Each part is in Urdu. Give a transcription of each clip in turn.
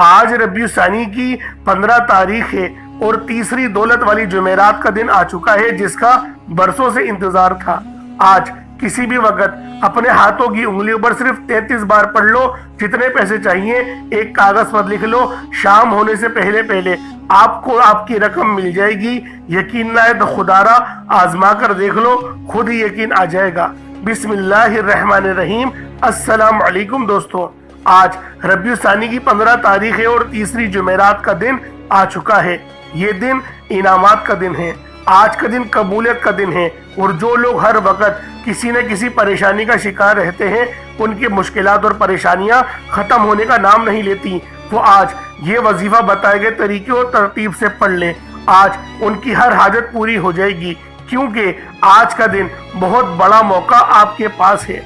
آج ربیع ثانی کی 15 تاریخ ہے اور تیسری دولت والی جمعرات کا دن آ چکا ہے جس کا برسوں سے انتظار تھا۔ آج کسی بھی وقت اپنے ہاتھوں کی انگلیوں پر صرف 33 بار پڑھ لو، جتنے پیسے چاہیے ایک کاغذ پر لکھ لو، شام ہونے سے پہلے آپ کو آپ کی رقم مل جائے گی۔ یقین نہ ہے تو خدا را آزما کر دیکھ لو، خود ہی یقین آ جائے گا۔ بسم اللہ الرحمن الرحیم۔ السلام علیکم دوستو، آج ربیع ثانی کی 15 تاریخ ہے اور تیسری جمعرات کا دن آ چکا ہے۔ یہ دن انعامات کا دن ہے، آج کا دن قبولیت کا دن ہے، اور جو لوگ ہر وقت کسی نہ کسی پریشانی کا شکار رہتے ہیں، ان کی مشکلات اور پریشانیاں ختم ہونے کا نام نہیں لیتی، وہ آج یہ وظیفہ بتائے گئے طریقے اور ترتیب سے پڑھ لیں۔ آج ان کی ہر حاجت پوری ہو جائے گی، کیونکہ آج کا دن بہت بڑا موقع آپ کے پاس ہے،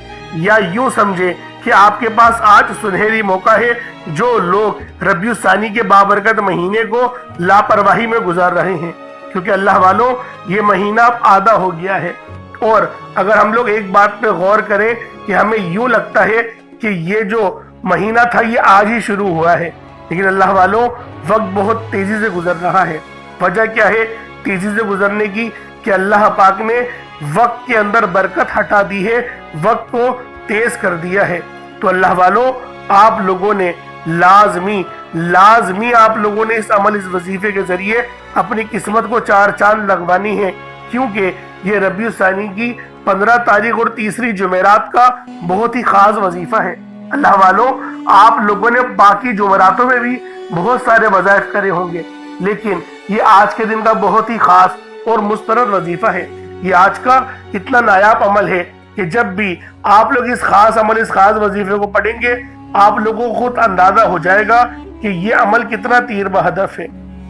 یا یوں سمجھے کہ آپ کے پاس آج سنہری موقع ہے۔ جو لوگ ربیع ثانی کے بابرکت مہینے کو لاپرواہی میں گزار رہے ہیں، کیونکہ اللہ والوں یہ مہینہ اب آدھا ہو گیا ہے، اور اگر ہم لوگ ایک بات پہ غور کریں کہ ہمیں یوں لگتا ہے کہ یہ جو مہینہ تھا یہ آج ہی شروع ہوا ہے، لیکن اللہ والوں وقت بہت تیزی سے گزر رہا ہے۔ وجہ کیا ہے تیزی سے گزرنے کی؟ کہ اللہ پاک نے وقت کے اندر برکت ہٹا دی ہے، وقت کو تیز کر دیا ہے۔ تو اللہ والوں آپ لوگوں نے لازمی آپ لوگوں نے اس عمل، اس وظیفے کے ذریعے اپنی قسمت کو چار چاند لگوانی ہے، کیونکہ یہ ربیع ثانی کی 15 تاریخ اور تیسری جمعرات کا بہت ہی خاص وظیفہ ہے۔ اللہ والوں آپ لوگوں نے باقی جمعراتوں میں بھی بہت سارے وظائف کرے ہوں گے، لیکن یہ آج کے دن کا بہت ہی خاص اور مستند وظیفہ ہے۔ یہ آج کا اتنا نایاب عمل ہے کہ جب بھی آپ لوگ اس خاص عمل، اس خاص وظیفے کو پڑھیں گے، آپ لوگوں کو خود اندازہ ہو جائے گا کہ یہ عمل کتنا تیر بہدف ہے،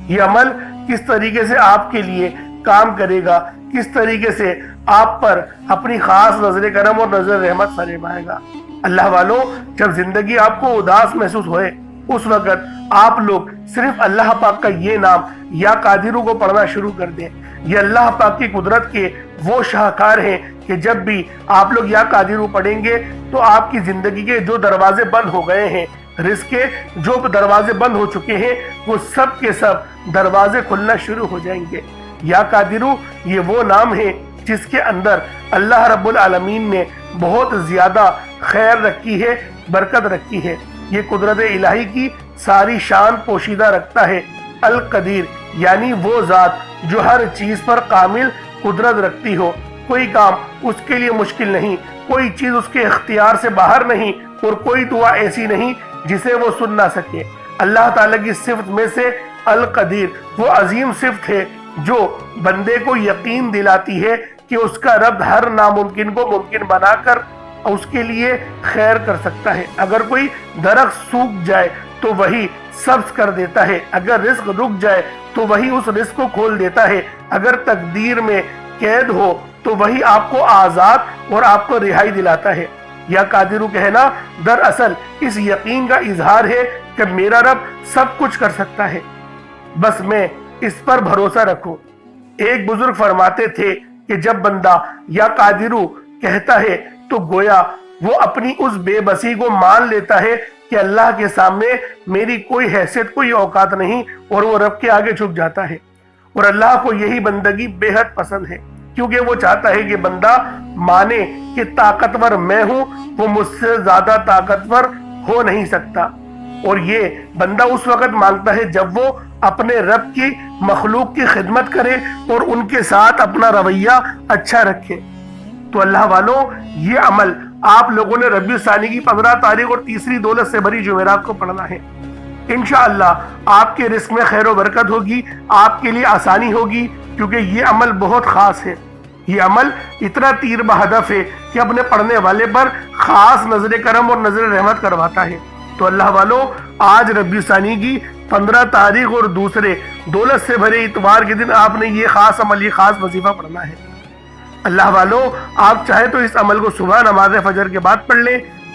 یہ عمل کس طریقے سے آپ کے لیے کام کرے گا، کس طریقے سے آپ پر اپنی خاص نظر کرم اور نظر رحمت فرمائے گا۔ اللہ والوں جب زندگی آپ کو اداس محسوس ہوئے، اس وقت آپ لوگ صرف اللہ پاک کا یہ نام یا قادرو کو پڑھنا شروع کر دیں۔ یہ اللہ پاک کی قدرت کے وہ شاہکار ہیں کہ جب بھی آپ لوگ یا قادرو پڑھیں گے تو آپ کی زندگی کے جو دروازے بند ہو گئے ہیں، رزق کے جو دروازے بند ہو چکے ہیں، وہ سب کے سب دروازے کھلنا شروع ہو جائیں گے۔ یا قادرو یہ وہ نام ہے جس کے اندر اللہ رب العالمین نے بہت زیادہ خیر رکھی ہے، برکت رکھی ہے۔ یہ قدرت الہی کی ساری شان پوشیدہ رکھتا ہے۔ القدیر یعنی وہ ذات جو ہر چیز پر کامل قدرت رکھتی ہو، کوئی کام اس کے لیے مشکل نہیں، کوئی چیز اس کے اختیار سے باہر نہیں، اور کوئی دعا ایسی نہیں جسے وہ سن نہ سکے۔ اللہ تعالیٰ کی صفت میں سے القدیر وہ عظیم صفت ہے جو بندے کو یقین دلاتی ہے کہ اس کا رب ہر ناممکن کو ممکن بنا کر اس کے لیے خیر کر سکتا ہے۔ اگر کوئی درخت سوکھ جائے تو وہی سبز کر دیتا ہے، اگر رزق رک جائے تو وہی اس رزق کو کھول دیتا ہے، اگر تقدیر میں قید ہو تو وہی آپ کو آزاد اور آپ کو رہائی دلاتا ہے۔ یا قادرو کہنا دراصل اس یقین کا اظہار ہے کہ میرا رب سب کچھ کر سکتا ہے، بس میں اس پر بھروسہ رکھوں۔ ایک بزرگ فرماتے تھے کہ جب بندہ یا قادرو کہتا ہے تو گویا وہ اپنی اس بے بسی کو مان لیتا ہے کہ اللہ کے سامنے میری کوئی حیثیت، کوئی اوقات نہیں، اور وہ رب کے آگے جھک جاتا ہے۔ اور اللہ کو یہی بندگی بے حد پسند ہے، کیونکہ وہ چاہتا ہے کہ بندہ مانے کہ طاقتور میں ہوں، وہ مجھ سے زیادہ طاقتور ہو نہیں سکتا۔ اور یہ بندہ اس وقت مانگتا ہے جب وہ اپنے رب کی مخلوق کی خدمت کرے اور ان کے ساتھ اپنا رویہ اچھا رکھے۔ تو اللہ والوں یہ عمل آپ لوگوں نے ربیع ثانی کی 15 تاریخ اور تیسری دولت سے بھری جمعرات کو پڑھنا ہے۔ انشاءاللہ آپ کے رزق میں خیر و برکت ہوگی، آپ کے لیے آسانی ہوگی، کیونکہ یہ عمل بہت خاص ہے۔ یہ عمل اتنا تیر بہدف ہے کہ اپنے پڑھنے والے پر خاص نظر کرم اور نظر رحمت کرواتا ہے۔ تو اللہ والوں آج ربیع ثانی کی 15 تاریخ اور دوسرے دولت سے بھرے اتوار کے دن آپ نے یہ خاص عمل، یہ خاص وظیفہ پڑھنا ہے۔ اللہ والوں آپ چاہے تو اس عمل کو صبح نماز فجر کے بعد پڑھ لیں،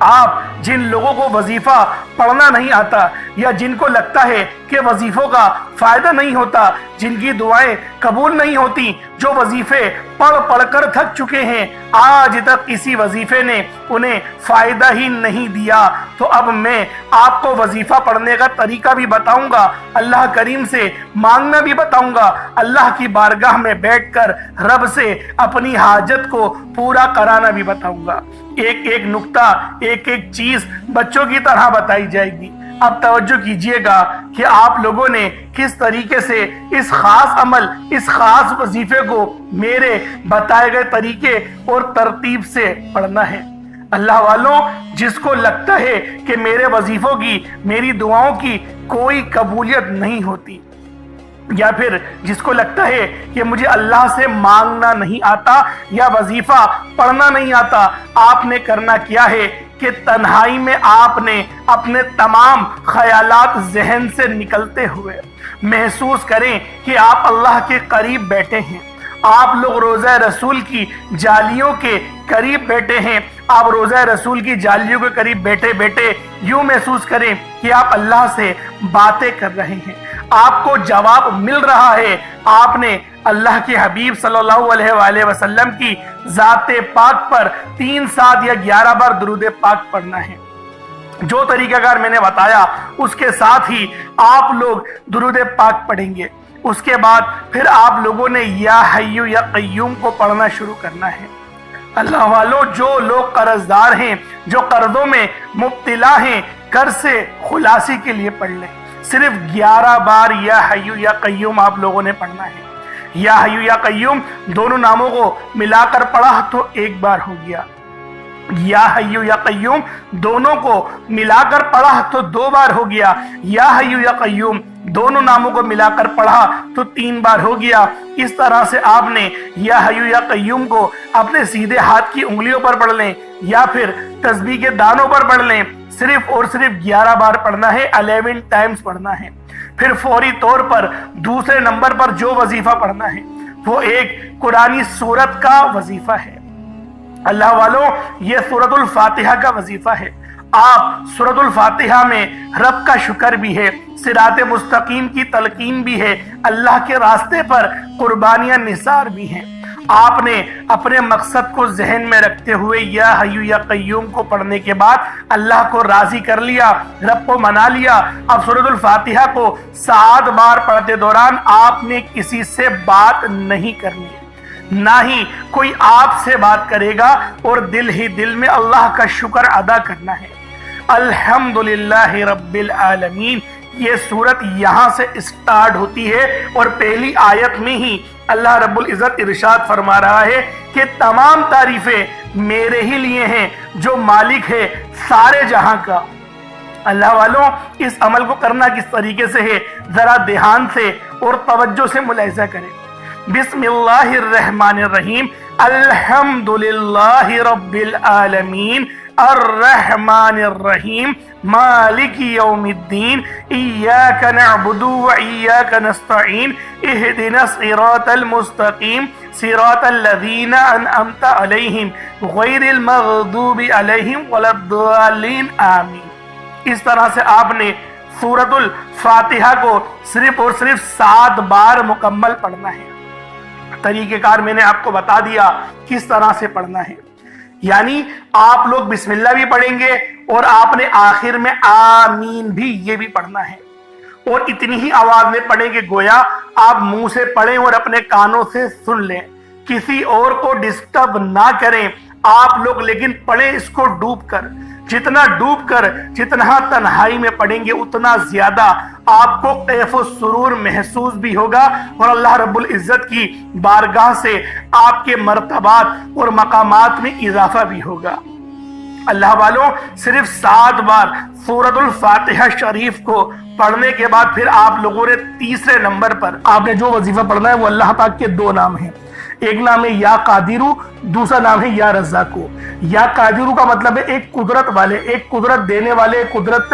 آپ جن لوگوں کو وظیفہ پڑھنا نہیں آتا یا جن کو لگتا ہے کہ وظیفوں کا فائدہ نہیں ہوتا، جن کی دعائیں قبول نہیں ہوتی، جو وظیفے پڑھ پڑھ کر تھک چکے ہیں، آج تک کسی وظیفے نے انہیں فائدہ ہی نہیں دیا، تو اب میں آپ کو وظیفہ پڑھنے کا طریقہ بھی بتاؤں گا، اللہ کریم سے مانگنا بھی بتاؤں گا، اللہ کی بارگاہ میں بیٹھ کر رب سے اپنی حاجت کو پورا کرانا بھی بتاؤں گا۔ ایک ایک نقطہ، ایک ایک چیز بچوں کی طرح بتائی جائے گی۔ اب توجہ کیجئے گا کہ آپ لوگوں نے کس طریقے سے اس خاص عمل، اس خاص وظیفے کو میرے بتائے گئے طریقے اور ترتیب سے پڑھنا ہے۔ اللہ والوں، جس کو لگتا ہے کہ میرے وظیفوں کی، میری دعاؤں کی کوئی قبولیت نہیں ہوتی، یا پھر جس کو لگتا ہے کہ مجھے اللہ سے مانگنا نہیں آتا یا وظیفہ پڑھنا نہیں آتا، آپ نے کرنا کیا ہے کہ تنہائی میں آپ نے اپنے تمام خیالات ذہن سے نکلتے ہوئے محسوس کریں کہ آپ اللہ کے قریب بیٹھے ہیں، آپ لوگ روضہ رسول کی جالیوں کے قریب بیٹھے ہیں، آپ روضہ رسول کی جالیوں کے قریب بیٹھے بیٹھے یوں محسوس کریں کہ آپ اللہ سے باتیں کر رہے ہیں، آپ کو جواب مل رہا ہے، آپ نے اللہ کے حبیب صلی اللہ علیہ وآلہ وسلم کی ذات پاک پر 3 7 یا 11 بار درود پاک پڑھنا ہے۔ جو طریقہ کار میں نے بتایا اس کے ساتھ ہی آپ لوگ درود پاک پڑھیں گے، اس کے بعد پھر آپ لوگوں نے یا حیو یا قیوم کو پڑھنا شروع کرنا ہے۔ اللہ والوں، جو لوگ قرض دار ہیں، جو قرضوں میں مبتلا ہیں، قرض سے خلاصی کے لیے پڑھ لیں، صرف 11 بار یا حیو یا قیوم آپ لوگوں نے پڑھنا ہے۔ یا حیو یا قیوم دونوں ناموں کو ملا کر پڑھا تو 1 بار ہو گیا، یا حیو یا قیوم دونوں کو ملا کر پڑھا تو 2 بار ہو گیا، یا حیو یا قیوم دونوں ناموں کو ملا کر پڑھا تو 3 بار ہو گیا۔ اس طرح سے آپ نے یا حیو یا قیوم کو اپنے سیدھے ہاتھ کی انگلیوں پر پڑھ لیں یا پھر تسبیح کے دانوں پر پڑھ لیں، صرف اور صرف 11 بار پڑھنا ہے، 11 ٹائمز پڑھنا ہے۔ پھر فوری طور پر دوسرے نمبر پر جو وظیفہ پڑھنا ہے وہ ایک قرآنی سورت کا وظیفہ ہے۔ اللہ والوں، یہ سورۃ الفاتحہ کا وظیفہ ہے۔ آپ سورۃ الفاتحہ میں رب کا شکر بھی ہے، صراط مستقیم کی تلقین بھی ہے، اللہ کے راستے پر قربانیاں نثار بھی ہیں۔ آپ نے اپنے مقصد کو ذہن میں رکھتے ہوئے یا حیو یا قیوم کو پڑھنے کے بعد اللہ کو راضی کر لیا، رب کو منا لیا۔ اب سورۃ الفاتحہ کو 7 بار پڑھتے دوران آپ نے کسی سے بات نہیں کرنی، نہ ہی کوئی آپ سے بات کرے گا، اور دل ہی دل میں اللہ کا شکر ادا کرنا ہے۔ الحمدللہ رب العالمین، یہ سورت یہاں سے اسٹارٹ ہوتی ہے اور پہلی آیت میں ہی اللہ رب العزت ارشاد فرما رہا ہے کہ تمام تعریفیں میرے ہی لیے ہیں جو مالک ہے سارے جہاں کا۔ اللہ والوں، اس عمل کو کرنا کس طریقے سے ہے ذرا دھیان سے اور توجہ سے ملاحظہ کریں۔ بسم اللہ الرحمن الرحیم، الحمدللہ رب العالمین الرحمن الرحیم مالک یوم الدین ایاک نعبد و ایاک نستعین اہدنا الصراط المستقیم صراط الذین انعمت علیہم غیر المغضوب علیہم ولا الضالین آمین۔ اس طرح سے آپ نے سورۃ الفاتحہ کو صرف اور صرف 7 بار مکمل پڑھنا ہے۔ طریقہ کار میں نے آپ کو بتا دیا کس طرح سے پڑھنا ہے، یعنی آپ لوگ بسم اللہ بھی پڑھیں گے اور آپ نے آخر میں آمین بھی یہ بھی پڑھنا ہے، اور اتنی ہی آواز میں پڑھیں کہ گویا آپ منہ سے پڑھیں اور اپنے کانوں سے سن لیں، کسی اور کو ڈسٹرب نہ کریں آپ لوگ، لیکن پڑھیں اس کو ڈوب کر۔ جتنا ڈوب کر، جتنا تنہائی میں پڑھیں گے اتنا زیادہ آپ کو کیف و سرور محسوس بھی ہوگا، اور اللہ رب العزت کی بارگاہ سے آپ کے مرتبات اور مقامات میں اضافہ بھی ہوگا۔ اللہ والوں، صرف 7 بار سورۃ الفاتحہ شریف کو پڑھنے کے بعد پھر آپ لوگوں نے تیسرے نمبر پر آپ نے جو وظیفہ پڑھنا ہے وہ اللہ پاک کے 2 نام ہیں، ایک نام ہے یا قادرو، دوسرا نام ہے یا رزاقو۔ یا قادرو کا مطلب ہے ایک قدرت والے، ایک قدرت دینے والے، ایک قدرت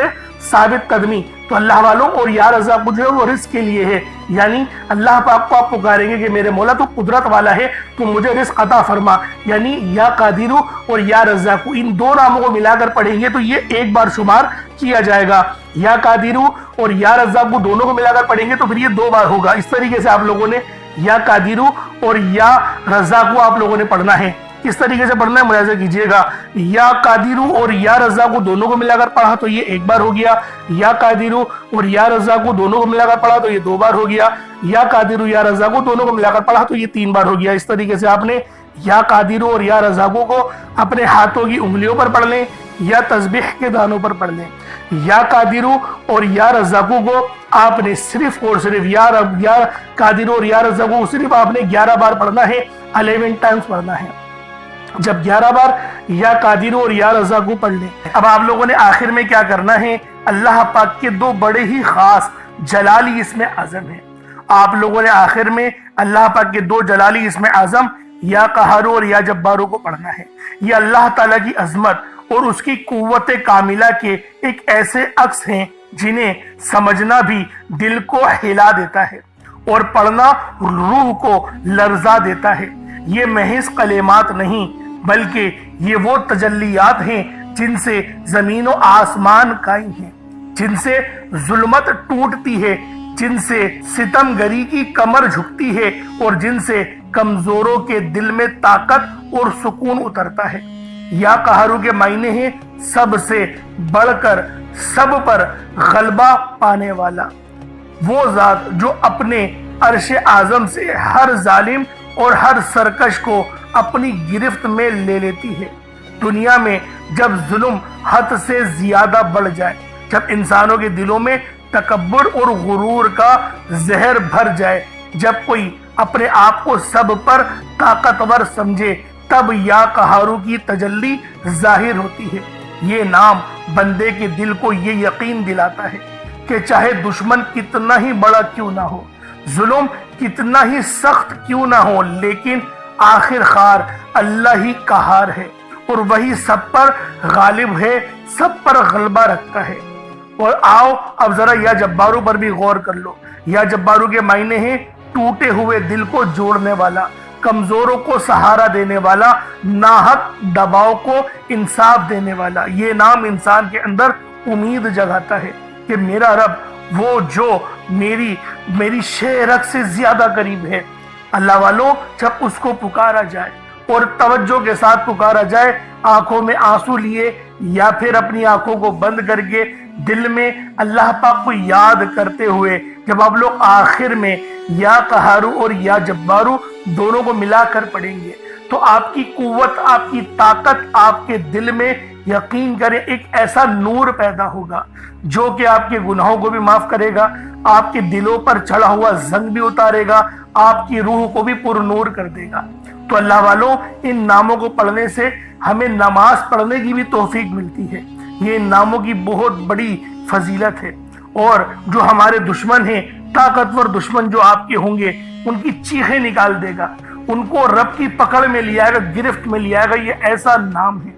ثابت قدمی، تو اللہ والوں اور یا رزاق جو ہے وہ رزق کے لیے ہے، یعنی اللہ پاک کو آپ پکاریں گے کہ میرے مولا تو قدرت والا ہے تو مجھے رزق عطا فرما، یعنی یا قادر اور یا رزاق ان دو ناموں کو ملا کر پڑھیں گے تو یہ ایک بار شمار کیا جائے گا، یا قادر اور یا رزاق دونوں کو ملا کر پڑھیں گے تو پھر یہ دو بار ہوگا۔ اس طریقے سے آپ لوگوں نے یا قادر اور یا رزاق آپ لوگوں نے پڑھنا ہے۔ کس طریقے سے پڑھنا ہے ملاحظہ کیجئے گا، یا قادر اور یا رزاق دونوں کو ملا کر پڑھا تو یہ ایک بار ہو گیا، یا قادر اور یا رزاق دونوں کو ملا کر پڑھا تو یہ دو بار ہو گیا، یا قادر یا رزاق دونوں کو ملا کر پڑھا تو یہ تین بار ہو گیا۔ اس طریقے سے آپ نے یا قادر اور یا رزاق کو اپنے ہاتھوں کی انگلیوں پر پڑھ لیں یا تسبیح کے دانوں پر پڑھ لیں۔ یا قادر اور یا رزاق کو آپ نے صرف اور صرف یا قادر اور یا رزاق کو صرف آپ نے 11 بار پڑھنا ہے، 11 ٹائمز پڑھنا ہے۔ جب 11 بار یا قادر اور یا رزاق پڑھ لیں، اب آپ لوگوں نے آخر میں کیا کرنا ہے، اللہ پاک کے دو بڑے ہی خاص جلالی اسم اعظم ہیں، آپ لوگوں نے آخر میں اللہ پاک کے دو جلالی اسم اعظم یا قہار اور یا جبارو کو پڑھنا ہے۔ یہ اللہ تعالیٰ کی عظمت اور اس کی قوت کاملہ کے ایک ایسے عکس ہیں جنہیں سمجھنا بھی دل کو ہلا دیتا ہے اور پڑھنا روح کو لرزا دیتا ہے۔ یہ محض کلمات نہیں بلکہ یہ وہ تجلیات ہیں جن سے زمین و آسمان قائم ہیں، جن سے ظلمت ٹوٹتی ہے، جن سے ستم گری کی کمر جھکتی ہے اور جن سے کمزوروں کے دل میں طاقت اور سکون اترتا ہے۔ یا قہرو کے معنی ہیں سب سے بڑھ کر سب پر غلبہ پانے والا، وہ ذات جو اپنے عرش اعظم سے ہر ظالم اور ہر سرکش کو اپنی گرفت میں لے لیتی ہے۔ دنیا میں جب ظلم حد سے زیادہ بڑھ جائے، جب انسانوں کے دلوں میں تکبر اور غرور کا زہر بھر جائے، جب کوئی اپنے آپ کو سب پر طاقتور سمجھے، تب یا قہارو کی تجلی ظاہر ہوتی ہے۔ یہ نام بندے کے دل کو یہ یقین دلاتا ہے کہ چاہے دشمن کتنا ہی بڑا کیوں نہ ہو، ظلم کتنا ہی سخت کیوں نہ ہو، لیکن آخر کار اللہ ہی قہار ہے اور وہی سب پر غالب ہے، سب پر غلبہ رکھتا ہے۔ اور آؤ اب ذرا یا جبارو پر بھی غور کر لو۔ یا جبارو کے معنی ہیں ٹوٹے ہوئے دل کو جوڑنے والا، کمزوروں کو سہارا دینے والا، ناحق دباؤ کو انصاف دینے والا۔ یہ نام انسان کے اندر امید جگاتا ہے کہ میرا رب وہ جو میری شہرت سے زیادہ قریب ہے۔ اللہ والوں جب اس کو پکارا جائے اور توجہ کے ساتھ پکارا جائے، آنکھوں میں آنسو لیے یا پھر اپنی آنکھوں کو بند کر کے دل میں اللہ پاک کو یاد کرتے ہوئے، جب آپ لوگ آخر میں یا قہارو اور یا جبارو دونوں کو ملا کر پڑھیں گے تو آپ کی قوت، آپ کی طاقت، آپ کے دل میں یقین کریں ایک ایسا نور پیدا ہوگا جو کہ آپ کے گناہوں کو بھی معاف کرے گا، آپ کے دلوں پر چڑھا ہوا زنگ بھی اتارے گا، آپ کی روح کو بھی پر نور کر دے گا۔ تو اللہ والوں ان ناموں کو پڑھنے سے ہمیں نماز پڑھنے کی بھی توفیق ملتی ہے۔ یہ ان ناموں کی بہت بڑی فضیلت ہے، اور جو ہمارے دشمن ہیں، طاقتور دشمن جو آپ کے ہوں گے، ان کی چیخیں نکال دے گا، ان کو رب کی پکڑ میں لے آئے گا، گرفت میں لے آئے گا۔ یہ ایسا نام ہے۔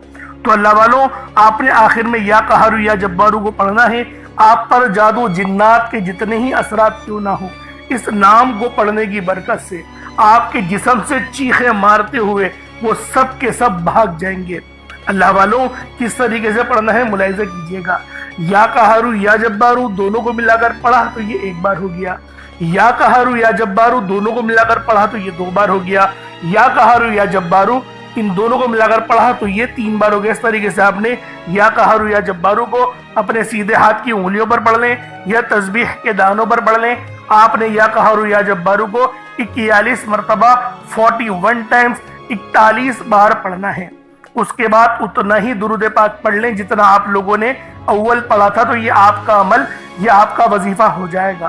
تو اللہ والوں آپ نے آخر میں یا قہارو یا جبارو کو پڑھنا ہے۔ آپ پر جادو جنات کے جتنے ہی اثرات کیوں نہ ہو، اس نام کو پڑھنے کی برکت سے آپ کے جسم سے چیخیں مارتے ہوئے وہ سب کے سب بھاگ جائیں گے۔ اللہ والوں کس طریقے سے پڑھنا ہے ملاحظہ کیجئے گا۔ یا قہارو یا جبارو دونوں کو ملا کر پڑھا تو یہ ایک بار ہو گیا، یا قہارو یا جبارو دونوں کو ملا کر پڑھا تو یہ دو بار ہو گیا، یا قہارو یا جبارو ان دونوں کو ملا کر پڑھا تو یہ تین بار ہو گیا۔ اس طریقے سے آپ نے یا قہارو یا جبارو کو اپنے سیدھے ہاتھ کی انگلیوں پر پڑھ لیں یا تسبیح کے دانوں پر پڑھ لیں۔ آپ نے یا قہارو یا جبارو کو 41 مرتبہ 41 ٹائمز 41 بار پڑھنا ہے۔ اس کے بعد اتنا ہی درود پاک پڑھ لیں جتنا آپ لوگوں نے اول پڑھا تھا، تو یہ آپ کا عمل، یہ آپ کا وظیفہ ہو جائے گا۔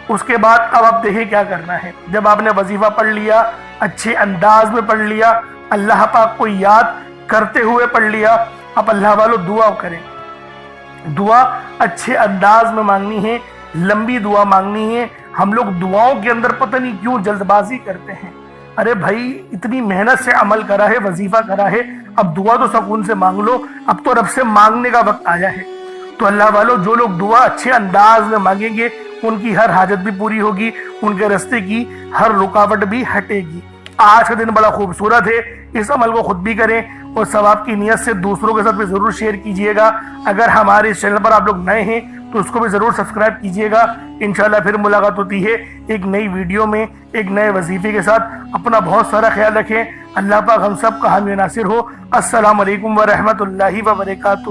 اس کے بعد اب آپ دیکھیں کیا کرنا ہے۔ جب آپ نے وظیفہ پڑھ لیا، اچھے انداز میں پڑھ لیا، اللہ پاک کو یاد کرتے ہوئے پڑھ لیا، اب اللہ والوں دعا کریں۔ دعا اچھے انداز میں مانگنی ہے، لمبی دعا مانگنی ہے۔ ہم لوگ دعاؤں کے اندر پتہ نہیں کیوں جلد بازی کرتے ہیں۔ ارے بھائی اتنی محنت سے عمل کرا ہے، وظیفہ کرا ہے، اب دعا تو سکون سے مانگ لو، اب تو رب سے مانگنے کا وقت آیا ہے۔ تو اللہ والوں جو لوگ دعا اچھے انداز میں مانگیں گے ان کی ہر حاجت بھی پوری ہوگی، ان کے راستے کی ہر رکاوٹ بھی ہٹے گی۔ آج کا دن بڑا خوبصورت ہے، اس عمل کو خود بھی کریں اور ثواب کی نیت سے دوسروں کے ساتھ بھی ضرور شیئر کیجئے گا۔ اگر ہمارے اس چینل پر آپ لوگ نئے ہیں تو اس کو بھی ضرور سبسکرائب کیجئے گا۔ انشاءاللہ پھر ملاقات ہوتی ہے ایک نئی ویڈیو میں ایک نئے وظیفے کے ساتھ۔ اپنا بہت سارا خیال رکھیں، اللہ پاک ہم سب کا حامی و ناصر ہو۔ السلام علیکم ورحمۃ اللہ وبرکاتہ۔